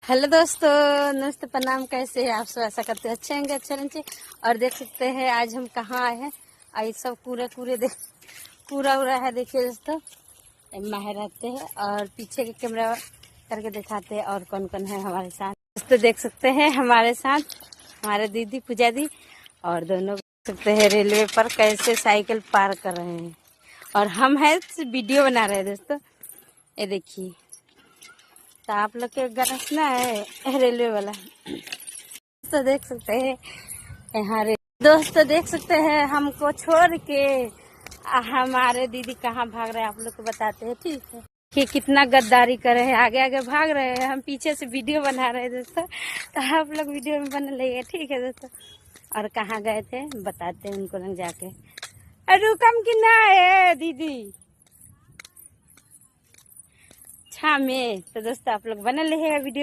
Hello दोस्तों, नमस्ते, प्रणाम। कैसे हैं आप सब? ऐसा करते हैं अच्छे होंगे, अच्छे रहेंगे। और देख सकते हैं आज हम कहाँ आए हैं। और ये सब कूड़े देख कूड़ा उड़ा है। देखिए दोस्तों, माह रहते हैं और पीछे के कैमरा करके दिखाते हैं और कौन कौन है हमारे साथ। दोस्तों देख सकते हैं हमारे साथ हमारे दीदी पूजा दी और दोनों देख सकते हैं रेलवे पर कैसे साइकिल पार कर रहे हैं। और हम है वीडियो बना रहे हैं दोस्तों। ये देखिए, तो आप लोग के गाना सुना है रेलवे वाला। तो देख सकते हैं यहाँ दोस्तों देख सकते हैं हमको छोड़ के हमारे दीदी कहाँ भाग रहे हैं। आप लोग को बताते हैं, ठीक है। कि कितना गद्दारी कर रहे हैं, आगे आगे भाग रहे हैं, हम पीछे से वीडियो बना रहे हैं दोस्तों। तो आप लोग वीडियो में बना लेंगे, ठीक है दोस्तों। और कहाँ गए थे बताते हैं उनको लग जाके। रुकम कि ना है दीदी छा में। तो दोस्तों आप लोग बना लेगा वीडियो।